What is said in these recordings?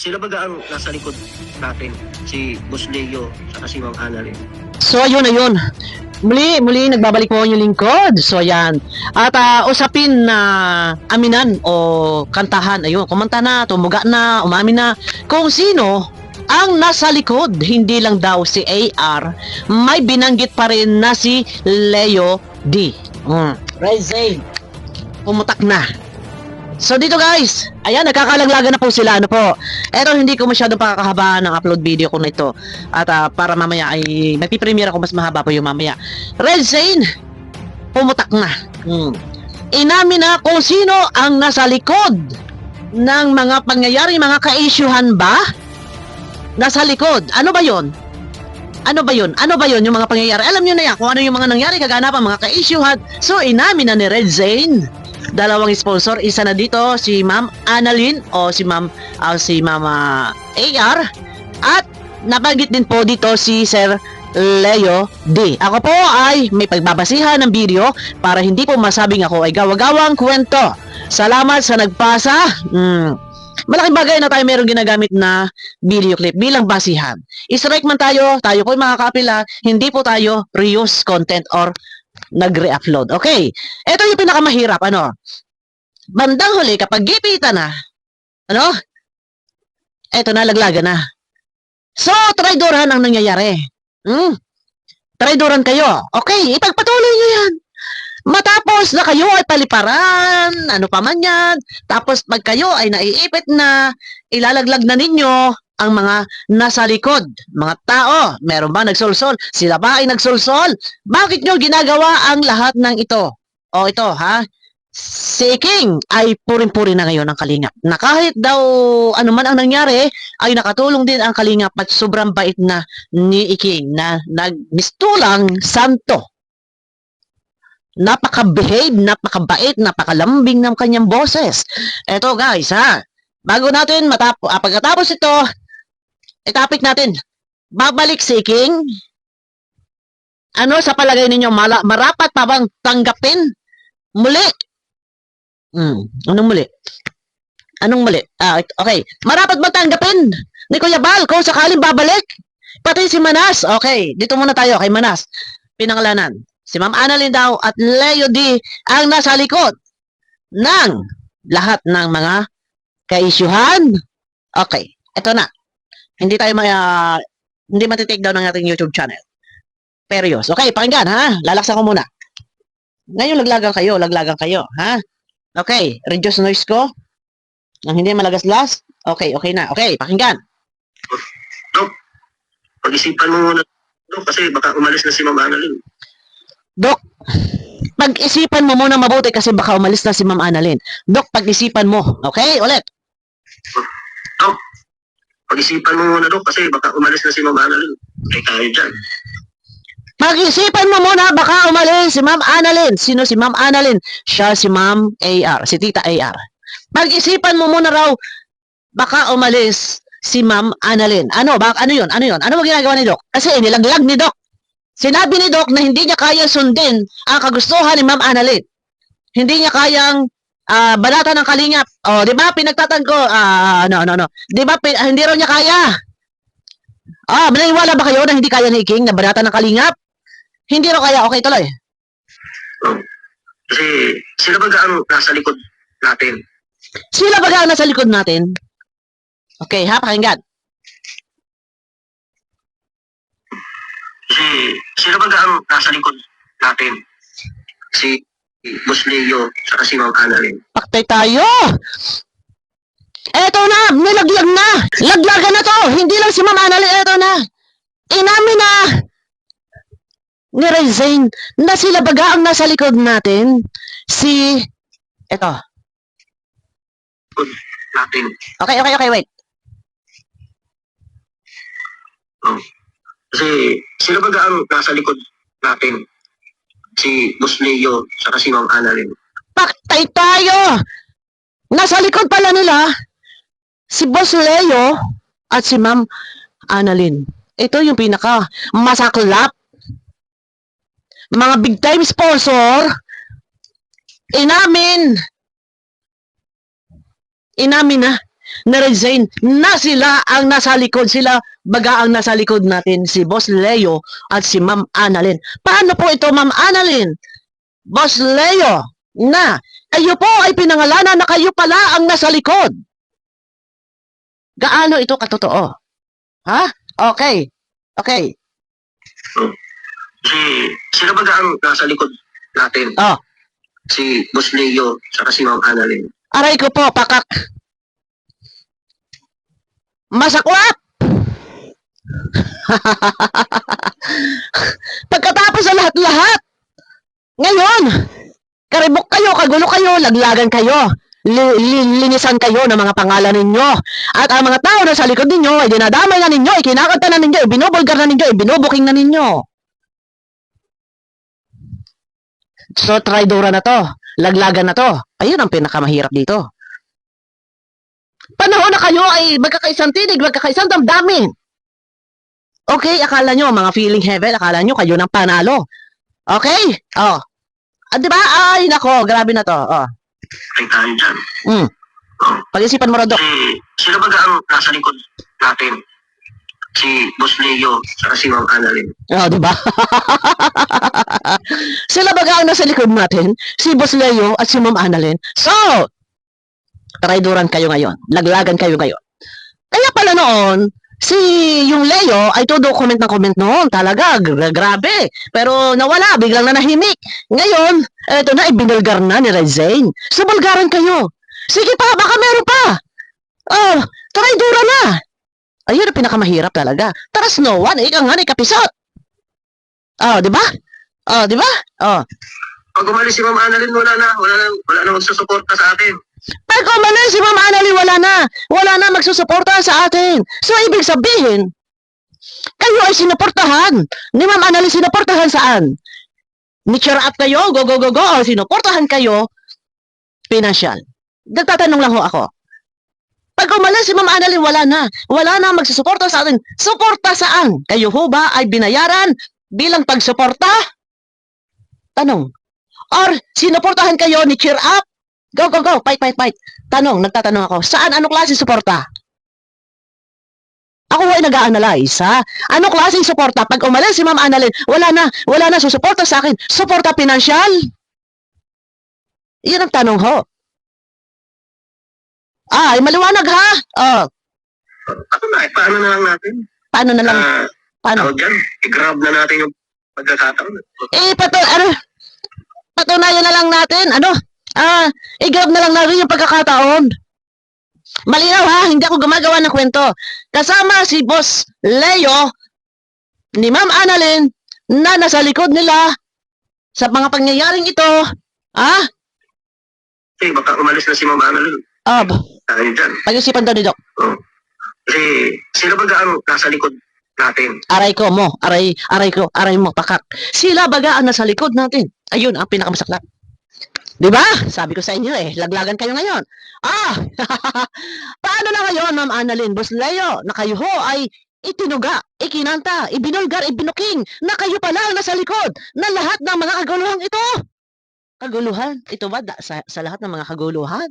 Sila baga ang nasa likod natin? Si Boss Leo at si Ma'am Annalyn. So ayun. Muli nagbabalik po yung lingkod. So ayan. At usapin na aminan o kantahan. Ayun, kumanta na, tumuga na, umamin na kung sino ang nasa likod. Hindi lang daw si AR. May binanggit pa rin na si Leo D. Red Zane. Pumutak na. So dito guys, ayan, nagkakalaglagan na po sila, ano po. Eto, hindi ko masyado pakakahabaan ng upload video ko na ito. At para mamaya ay magpipremiere ako, mas mahaba po yung mamaya. Red Zane, pumutak na. Inamin na kung sino ang nasa likod ng mga pangyayari, mga ka-issuehan ba? Nasa likod. Ano ba yon? Ano ba yun yung mga pangyayari? Alam nyo na yan kung ano yung mga nangyari, kaganapan, mga ka-issuehan. So inamin na ni Red Zane, dalawang sponsor, isa na dito si Ma'am Annalyn o si Ma'am AR, at nabanggit din po dito si Sir Leo D. Ako po ay may pagbabasihan ng video para hindi po masabing ako ay gawa-gawang kwento. Salamat sa nagpasa. Malaking bagay na tayo mayroong ginagamit na video clip bilang basihan. I-strike man tayo po ay makakapila, hindi po tayo reuse content or nag-re-upload. Okay. Ito yung pinakamahirap, ano? Bandang huli, kapag gipita na, ano? Ito na, laglagan na. So, traidoran ang nangyayari. Traidoran kayo. Okay, ipagpatuloy nyo yan. Matapos na kayo ay paliparan, ano pa man yan, tapos pag kayo ay naiipit na, ilalaglag na ninyo ang mga nasa likod, mga tao. Meron ba nagsolsol? Sila ba ay nagsolsol? Bakit nyo ginagawa ang lahat ng ito? O ito, ha? Si King ay puring-puri na ngayon ang Kalingap. Na kahit daw ano man ang nangyari, ay nakatulong din ang Kalingap at sobrang bait na ni King na nagmistulang santo. Napaka-behave, napakabait, napakalambing ng kanyang boses. Eto guys, ha? Bago natin pagkatapos ito, topic natin, babalik si King. Ano sa palagay ninyo, marapat pa bang tanggapin muli? Anong muli? Okay. Marapat ba tanggapin ni Kuya Bal kung sakaling babalik? Pati si Manas. Okay, dito muna tayo kay Manas. Pinangalanan. Si Ma'am Annalyn daw at Leo D ang nasa likod ng lahat ng mga ka-issuehan. Okay, eto na. Hindi tayo hindi matitake down ng ating YouTube channel. Perios. Okay, pakinggan ha. Lalaksan ko muna. Ngayon laglagan kayo, ha? Okay, reduce noise ko. Nang hindi malagas-las. Okay na. Okay, pakinggan. Dok, pag-isipan mo muna, Dok, kasi baka umalis na si Ma'am Annalyn. Dok, pag-isipan mo muna mabuti kasi baka umalis na si Ma'am Annalyn. Dok, pag-isipan mo. Okay, ulit. Dok, pag-isipan mo muna, Dok, kasi baka umalis na si Ma'am Annalyn. Ay tayo dyan. Pag-isipan mo muna baka umalis si Ma'am Annalyn. Sino si Ma'am Annalyn? Siya si Ma'am AR, si Tita AR. Pag-isipan mo muna raw baka umalis si Ma'am Annalyn. Ano yun? Ano ba ginagawa ni Doc? Kasi nilaglag ni Doc. Sinabi ni Doc na hindi niya kaya sundin ang kagustuhan ni Ma'am Annalyn. Hindi niya kayang balatan ng Kalingap. O, di ba? Pinagtatanggol. No. Di ba? Hindi raw niya kaya. Maniniwala ba kayo na hindi kaya ni King na balatan ng Kalingap? Hindi raw kaya. Okay, tuloy. Kasi sila baga ang nasa likod natin? Sila baga ang nasa likod natin? Okay, ha? Pakinggan. Kasi sila baga ang nasa likod natin? Si Boss Leo at si Ma'am Annalyn. Paktay tayo! Eto na! Nilaglag na! Laglagan na to! Hindi lang si Ma'am Annalyn. Eto na! Inamin na! Ni Red Zane na sila baga ang nasa likod natin. Eto. Natin. Okay, wait. Kasi sila baga ang nasa likod natin? Si Boss Leo at si Ma'am Annalyn. Paktay tayo! Nasa likod pala nila si Boss Leo at si Ma'am Annalyn. Ito yung pinaka masaklap. Mga big time sponsor, inamin na na resign na sila ang nasa likod. Sila baga ang nasa likod natin, si Boss Leo at si Ma'am Annalyn. Paano po ito, Ma'am Annalyn? Boss Leo, na kayo po ay pinangalanan na kayo pala ang nasa likod. Gaano ito katotoo? Ha? Okay. Okay. Sila ba ang nasa likod natin? Oh. Si Boss Leo saka si Ma'am Annalyn. Aray ko po, pakak. Masaklap! Pagkatapos sa lahat-lahat, ngayon, karibok kayo, kagulo kayo, laglagan kayo, linisan kayo ng mga pangalan ninyo. At ang mga tao na sa likod ninyo ay dinadamay na ninyo, ikinakanta na ninyo, ibinubulgar na ninyo, ibinubuking na ninyo. So, traidora na to. Laglagan na to. Ayun ang pinakamahirap dito. Panahon na kayo ay magkakaisang tinig, magkakaisang damdamin. Okay, akala nyo, mga feeling heaven, akala nyo kayo ng panalo. Okay? Oh. Di ba? Ay, nako, grabe na to. Oh. Ay tayo dyan. Pag-isipan mo, Rodok. Sila ba ang nasa likod natin? Si Boss Leo saka si Ma'am Annalyn. Oh, di ba? Sila baga ang nasa likod natin, si Boss Leo at si Ma'am Annalyn. So, traidoran kayo ngayon. Laglagan kayo ngayon. Kaya pala noon, si yung Leo ay todo comment ng comment noon. Talaga, grabe. Pero nawala, biglang nanahimik. Ngayon, eto na, ibinulgar na ni Rezain. So, bulgaran kayo. Sige pa, baka meron pa. Oh, traidora na. Ayun ang pinakamahirap talaga. Tara, Snow One, ikaw nga ni kapisot. Oh, di ba? Oh, di ba? Oh. Pag umalis si Ma'am Annalyn, wala na magsusuporta sa atin. Pag umalis si Ma'am Annalyn, wala na magsusuporta sa atin. So, ibig sabihin, kayo ay sinuportahan. Ni Ma'am Annalyn, sinuportahan saan? Ni-cheer up kayo, go, o sinuportahan kayo, financial. Nagtatanong lang ho ako. Pag umalis si Ma'am Annalyn, wala na magsusuporta sa atin. Suporta saan? Kayo ho ba ay binayaran bilang pagsuporta? Tanong. Or sinuportahan kayo ni cheer up? Go, fight. Tanong, nagtatanong ako. Saan? Anong klaseng suporta? Ako ay nag-a-analyze, ha? Anong klaseng suporta? Pag umalis si Ma'am Annalyn, wala na susuporta sa akin. Suporta pinansyal? Iyan ang tanong ho. Ay, maliwanag ha? Oh. Paano na lang natin? Paano na lang? Paano? Tawag yan, i-grab na natin yung pagkakataon. Patunayan na lang natin. I-grab na lang natin yung pagkakataon. Malinaw ha, hindi ako gumagawa ng kwento. Kasama si Boss Leo ni Ma'am Annalyn na nasa likod nila sa mga pangyayaring ito. Baka umalis na si Ma'am Annalyn. Tayo dyan. Pag-isipan daw ni Doc. Sila ba ang nasa likod natin? Aray mo, pakak. Sila baga ang nasa likod natin. Ayun, ang pinakamasaklap. Diba? Sabi ko sa inyo laglagan kayo ngayon. Paano na ngayon, Ma'am Annalyn, Boss Leo, na kayo ho ay itinuga, ikinanta, ibinulgar, ibinuking, na kayo pala ang nasa likod na lahat ng mga kaguluhan ito. Kaguluhan? Ito ba sa lahat ng mga kaguluhan?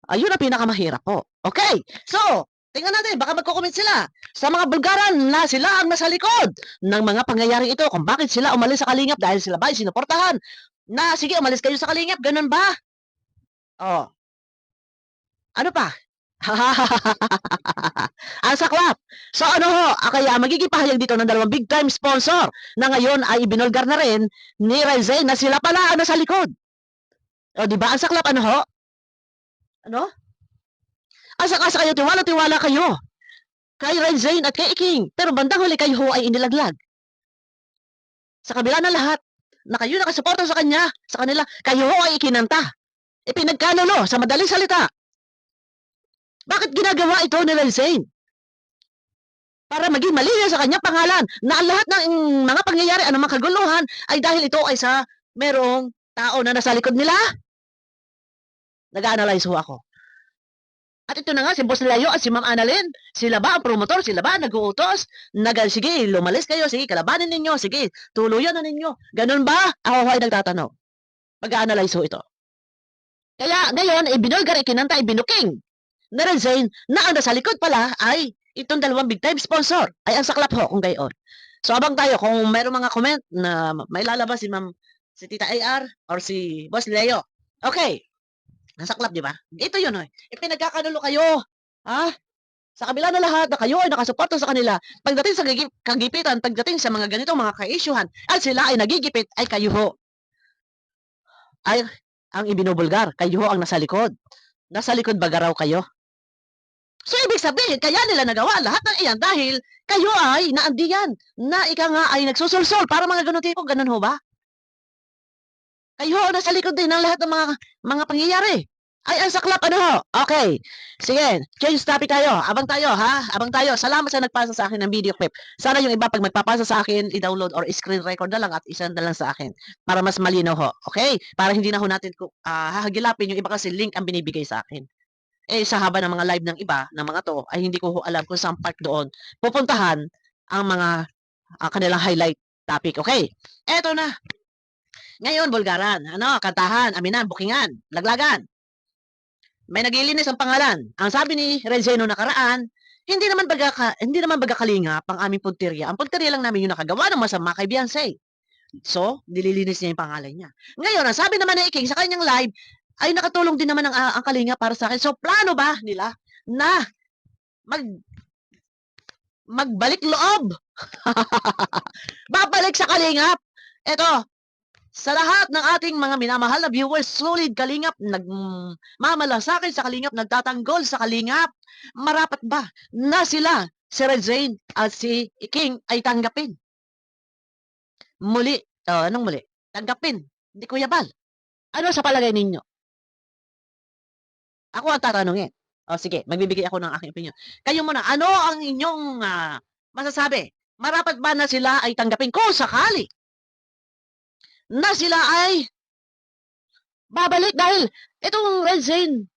Ayun ang pinakamahirap po. Okay, so, tingnan natin, baka magko-comment sila sa mga Bulgaran na sila ang nasa likod ng mga pangyayaring ito, kung bakit sila umalis sa Kalingap dahil sila ba ay sinuportahan na sige, umalis kayo sa Kalingap, ganun ba? Oh. Ano pa? Ang saklap. So ano ho, kaya magiging pahayag dito ng dalawang big time sponsor na ngayon ay ibinulgar na rin ni Rezain na sila pala ang nasa likod. O diba? Ang saklap, ano ho? Ano? Asa-asa kayo, tiwala kayo kay Rezain at kay Iking. Pero bandang huli kayo ho ay inilaglag. Sa kabila na lahat, na kayo nakasuporta sa kanila, kayo ho ay ikinanta. Ipinagkanulo sa madaling salita. Bakit ginagawa ito ni Rezain? Para maging malinya sa kanyang pangalan na ang lahat ng mga pangyayari, anumang kaguluhan, ay dahil ito ay sa merong tao na nasa likod nila. Nag-a-analyze ho ako. At ito na nga, si Boss Leo at si Ma'am Annalyn, sila ba ang promotor? Sila ba ang nag-uutos? Sige, lumalis kayo. Sige, kalabanin ninyo. Sige, tuluyan na ninyo. Ganun ba? Ako ay nagtatanong. Mag-a-analyze ho ito. Kaya ngayon, ibinulgar, ikinanta, ibinuking na Red Zane na ang nasa likod pala ay itong dalawang big time sponsor ay ang saklap ho kung gayon. So abang tayo kung mayroong mga comment na may lalabas si Tita AR or si Boss Leo. Okay. Nasaklap, di ba? Ito yun, eh. Ipinagkakanulo kayo. Ha? Sa kabila na lahat na kayo ay nakasuporta sa kanila, pagdating sa kagipitan, pagdating sa mga ganitong mga ka-issuehan, at sila ay nagigipit, ay kayo ho. Ay, ang ibinubulgar, kayo ho ang nasa likod. Nasa likod baga raw kayo. So, ibig sabihin, kaya nila nagawa lahat ng iyan dahil kayo ay naandiyan, na ika nga ay nagsusulsol para mga ganun tipo, ganun ho ba? Kayo ho, nasa likod din ng lahat ng mga pangyayari. Ay, ang saklap, ano ho? Okay. Sige, change topic tayo. Abang tayo, ha? Abang tayo. Salamat sa nagpasa sa akin ng video clip. Sana yung iba, pag magpapasa sa akin, i-download or screen record na lang at isend na lang sa akin. Para mas malinaw ho. Okay? Para hindi na ho natin hahagilapin yung iba kasi link ang binibigay sa akin. Eh, sa haba ng mga live ng iba, ng mga to, ay hindi ko ho alam kung saan part doon pupuntahan ang mga kanilang highlight topic. Okay? Eto na. Ngayon, Bulgaran, kantahan, aminan, bukingan, laglagan. May naglilinis ang pangalan. Ang sabi ni Rezeno nakaraan, hindi naman baga kalingap ang aming punteriya. Ang punteriya lang namin yung nakagawa ng masama kay Beyonce. So, nililinis niya yung pangalan niya. Ngayon, ang sabi naman ni Iking sa kanyang live, ay nakatulong din naman ang kalingap para sa akin. So, plano ba nila na magbalik loob? Babalik sa kalingap. Eto, sa lahat ng ating mga minamahal na viewers, solid kalingap, nagmamalasakit sa kalingap, nagtatanggol sa kalingap, marapat ba na sila, si Red Zane at si King ay tanggapin? Muli, anong muli? Tanggapin, hindi Kuya Bal. Ano sa palagay ninyo? Ako ang tatanungin. Sige, magbibigay ako ng aking opinion. Kayo muna, ano ang inyong masasabi? Marapat ba na sila ay tanggapin kung sakali na sila ay babalik dahil itong Red Zane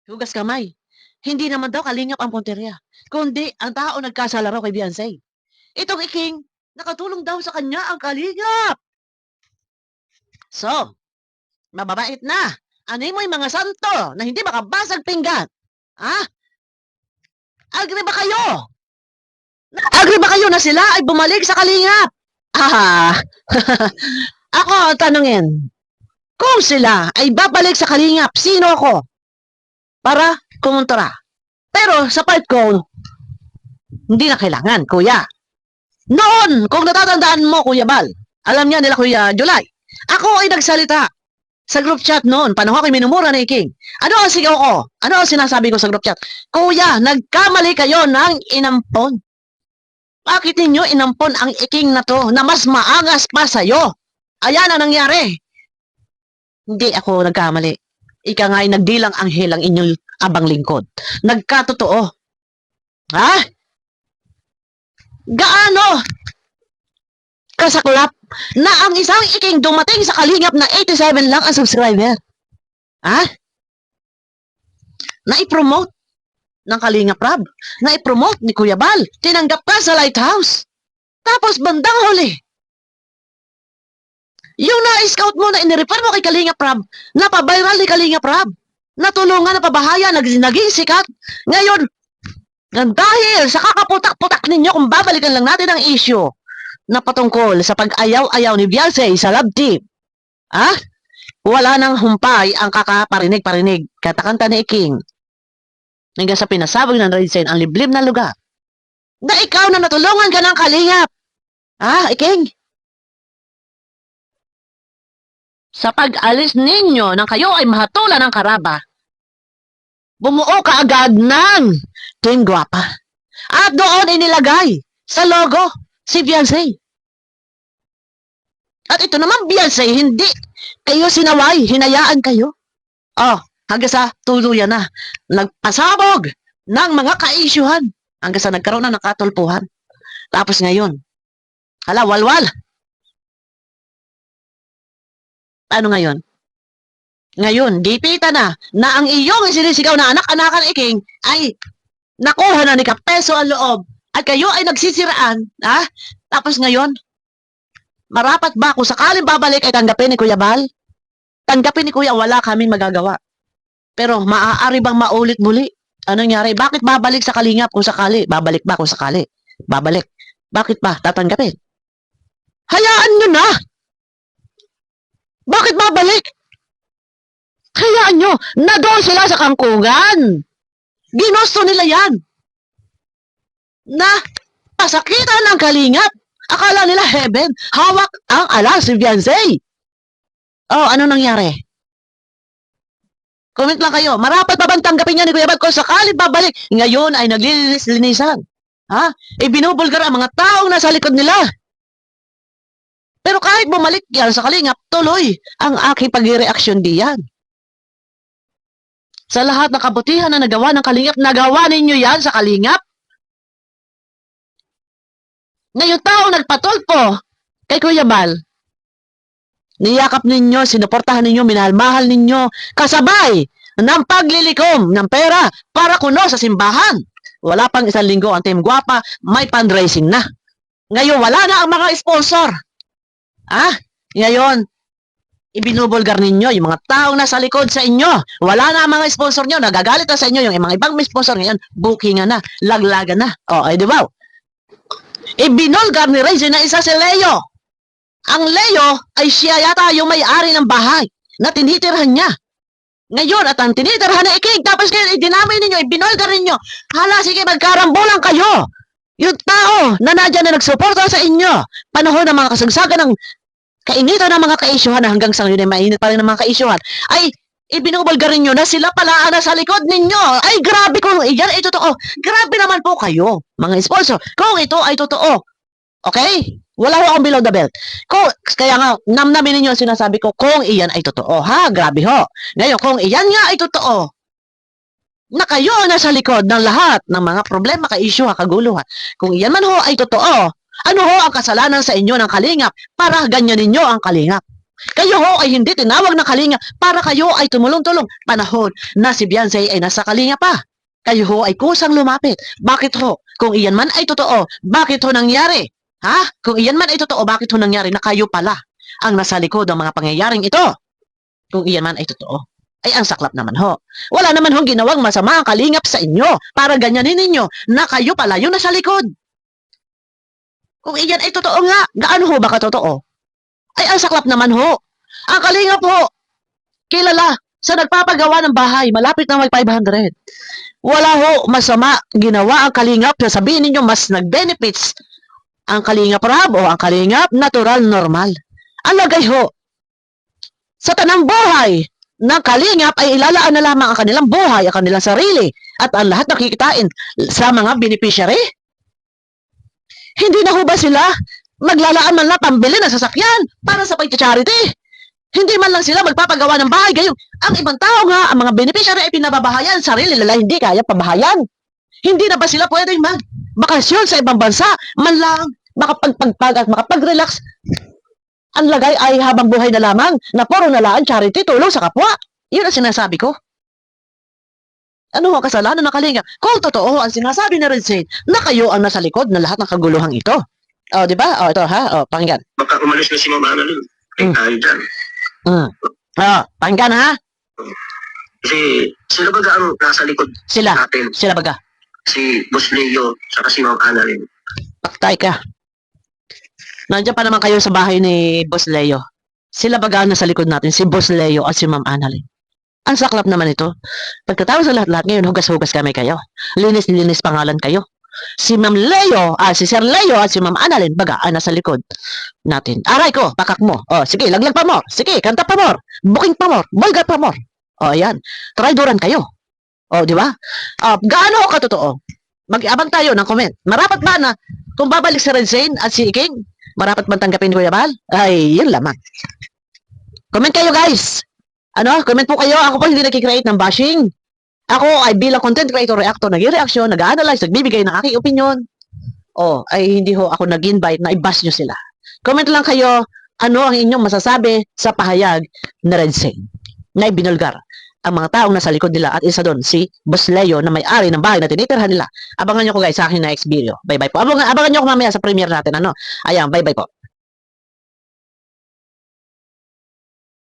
hugas kamay. Hindi naman daw kalingap ang punteriya, kundi ang tao nagkasala raw kay Beyonce. Itong Iking, nakatulong daw sa kanya ang kalingap. So, mababait na. Ano mo yung mga santo na hindi makabasag pinggan? Agree ba kayo? Agree ba kayo na sila ay bumalik sa kalingap? Ako ang tanungin, kung sila ay babalik sa kalingap, sino ako? Para kumontra. Pero sa part ko, hindi na kailangan, kuya. Noon, kung natatandaan mo, Kuya Bal, alam niya nila Kuya July, ako ay nagsalita sa group chat noon, panahon ako minumura ni King. Ano ang sigaw ko? Ano ang sinasabi ko sa group chat? Kuya, nagkamali kayo ng inampon. Bakit ninyo inampon ang Iking na to na mas maangas pa sa'yo? Ayan ang nangyari. Hindi ako nagkamali. Ika nga ay nagdilang anghel ang inyong abang lingkod. Nagkatotoo. Ha? Gaano kasaklap na ang isang Iking dumating sa kalingap na 87 lang ang subscriber? Ha? Na-promote ng Kalingap Rab, na i-promote ni Kuya Bal, tinanggap ka sa Lighthouse. Tapos bandang huli, yung na-scout mo na inirefer mo kay Kalingap Rab, napabiral ni Kalingap Rab, natulungan na pabahaya, naging sikat. Ngayon, dahil sa kakaputak-putak ninyo kung babalikan lang natin ang issue na patungkol sa pag-ayaw-ayaw ni Beyonce sa love team, wala nang humpay ang kakaparinig-parinig, katakanta ni King. Hanggang sa pinasabog ng Red Zane ang liblib na lugar. Na ikaw na natulungan ka ng kalingap. Iking? Sa pag-alis ninyo nang kayo ay mahatulan ng karaba, bumuo ka agad ng Team Guapa. At doon inilagay sa logo si Beyonce. At ito naman Beyonce, hindi kayo sinaway, hinayaan kayo. Hanggang sa tuluyan na nagpasabog ng mga ka-isyuhan hanggang sa nagkaroon na ng katulpuhan. Tapos ngayon, walwal. Ano ngayon? Ngayon, gipita na ang iyong sinisigaw na anak-anakan Iking ay nakuha na ni Kapeso ang loob at kayo ay nagsisiraan. Tapos ngayon, marapat ba kung sakaling babalik ay tanggapin ni Kuya Bal? Tanggapin ni Kuya, wala kaming magagawa. Pero maaari bang maulit muli? Anong nangyari? Bakit babalik sa kalingap kung sakali? Babalik ba kung sakali? Babalik. Bakit ba? Tatanggapin. Hayaan nyo na! Bakit babalik? Hayaan nyo! Na doon sila sa kangkungan! Ginusto nila yan! Na pasakitan ng kalingap! Akala nila heaven! Hawak ang alas si Beyonce! Oh, ano nangyari? Comment lang kayo. Marapat pa bang tanggapin niya ni Kuya Bal kung sakali babalik? Ngayon ay naglilinis-linisan. Ha? Binubulgar ang mga taong nasa likod nila. Pero kahit bumalik yan sa kalingap, tuloy ang aking pag-reaksyon diyan. Sa lahat ng kabutihan na nagawa ng kalingap, nagawa ninyo yan sa kalingap. Ngayon taong nagpatulpo kay Kuya Bal, niyakap ninyo, sinuportahan ninyo, minahal-mahal ninyo, kasabay ng paglilikom ng pera para kuno sa simbahan. Wala pang isang linggo ang Team Guapa, may fundraising na. Ngayon, wala na ang mga sponsor. Ngayon, ibinubulgar ninyo yung mga taong nasa likod sa inyo. Wala na ang mga sponsor nyo, nagagalit na sa inyo. Yung mga ibang sponsor ngayon, bookingan na, laglagan na. O, ay di ba? Ibinulgar ni Regine na isa si Leo. Ang Leo ay siya yata yung may-ari ng bahay na tinitirhan niya. Ngayon, at ang tinitirhan na iking, tapos kayo, dinamay ninyo, ibinulgar ninyo. Hala, sige, magkarambulan kayo. Yung tao na nadyan na nagsuporta sa inyo, panahon ng mga kasagsagan ng kainitan ng mga kaisyuhan na hanggang sa ngayon ay mainit pa rin ng mga kaisyuhan, ay ibinubulgar ninyo na sila pala ang nasa likod ninyo. Ay, grabe kung iyan ay totoo. Grabe naman po kayo, mga sponsor, kung ito ay totoo. Okay? Wala ho akong below the belt. Kaya nga, namnamin ninyo ang sinasabi ko kung iyan ay totoo. Ha? Grabe ho. Ngayon, kung iyan nga ay totoo, na kayo nasa likod ng lahat ng mga problema, ka-issue, kaguluhan. Kung iyan man ho ay totoo, ano ho ang kasalanan sa inyo ng kalingap para ganyan ninyo ang kalingap? Kayo ho ay hindi tinawag ng kalingap para kayo ay tumulong-tulong. Panahon na si Beyonce ay nasa kalingap pa. Kayo ho ay kusang lumapit. Bakit ho? Kung iyan man ay totoo, bakit ho nangyari? Ha? Kung iyan man ay totoo, bakit ho nangyari na kayo pala ang nasa likod ng mga pangyayaring ito? Kung iyan man ay totoo, ay ang saklap naman ho. Wala naman hong ginawang masama ang kalingap sa inyo para ganyanin ninyo na kayo pala yung nasa likod. Kung iyan ay totoo nga, gaano ho ba katotoo? Ay ang saklap naman ho. Ang kalingap ho, kilala sa nagpapagawa ng bahay, malapit na may 500. Wala ho masama ginawa ang kalingap na sabihin ninyo mas nag-benefits ang kalingap rab o ang kalingap natural normal. Ang lagay ho, sa tanang buhay ng kalingap ay ilalaan na lamang ang kanilang buhay, ang kanilang sarili, at ang lahat nakikitain sa mga beneficiary. Hindi na ho ba sila maglalaan man lang pambili ng sasakyan para sa pag-charity? Hindi man lang sila magpapagawa ng bahay. Gayon, ang ibang tao nga, ang mga beneficiary ay pinababahayan, sarili nila hindi kaya pabahayan. Hindi na ba sila pwedeng magbakasyon sa ibang bansa, man lang makapagpagpag at makapag-relax? Ang lagay ay habang buhay na lamang, na puro nalaan charity, tulong sa kapwa. Yun ang sinasabi ko. Ano ang kasalanan ng kalingap? Kung totoo ang sinasabi ni Regine na kayo ang nasa likod ng lahat ng kaguluhang ito. O, di ba? O, ito ha? O, pakinggan. Baka umalis na si Ma'am Annalyn. Tayo dyan. O, pakinggan ha? Kasi sila baga ang nasa likod Sila. natin. Sila baga. Si Boss Leo, saka si Ma'am Annalyn. Paktay ka. Nandiyan pa naman kayo sa bahay ni Boss Leo. Sila baga ang nasa likod natin, si Boss Leo at si Ma'am Annalyn. Ang saklap naman ito. Pagkatapos sa lahat-lahat ngayon, hugas-hugas kami kayo. Linis-linis pangalan kayo. Si Ma'am Leo, si Sir Leo at si Ma'am Annalyn, baga, nasa likod natin. Aray ko, pakak mo. O, sige, laglag pa more. Sige, kanta pa more. Booking pa more. Bulgar pa more. O, ayan. Traidoran kayo. O, di ba? Gaano ka totoo? Mag-abang tayo ng comment. Marapat ba na kung babalik si Regine at si King, marapat man tanggapin Kuya Bal? Ay, yun lamang. Comment kayo, guys. Comment po kayo. Ako po hindi nagkikreate ng bashing. Ako ay bilang content creator, reactor, nag-reaction, nag-analyze, nagbibigay ng aking opinion. Ay hindi ho ako nag-invite na i-bash nyo sila. Comment lang kayo, ano ang inyong masasabi sa pahayag na Regine na ibinulgar ang mga taong nasa likod nila at isa doon si Boss Leo na may-ari ng bahay na tinitirhan nila. Abangan nyo ko guys sa aking next video. Bye-bye po. Abangan nyo ko mamaya sa premiere natin. Ayan, bye-bye po.